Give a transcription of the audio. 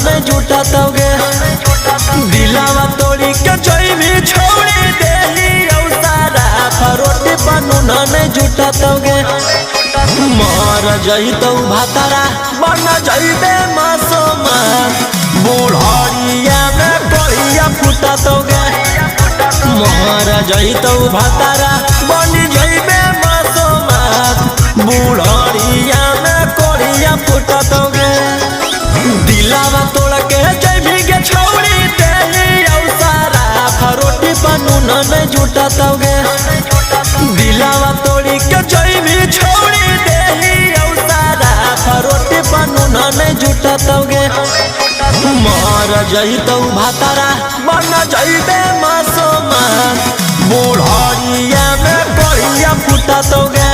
नहीं जुटा तोगे दिलावा तोड़ी के जोई भी छोड़ी देली औसारा फरोटी बनू नहीं जुटा तोगे मर जई तो भातारा बन जईबे मासूमा बुढ़िया में कोइया फुटा तोगे मर जई तो भातारा बन जईबे मासूमा बुढ़िया में कोइया फुटा तोगे दिलावा तोड़ के जईबी के छोड़ी देली औसारा फरोटी बनू नहीं जुटा तोगे दिलावा तोड़ी के जईबी छोड़ी देली औसारा फरोटी बनू नहीं जुटा तोगे मर जई तो भातारा बन जईबे मासूमा बुढ़िया में कोइया फुटा तोगे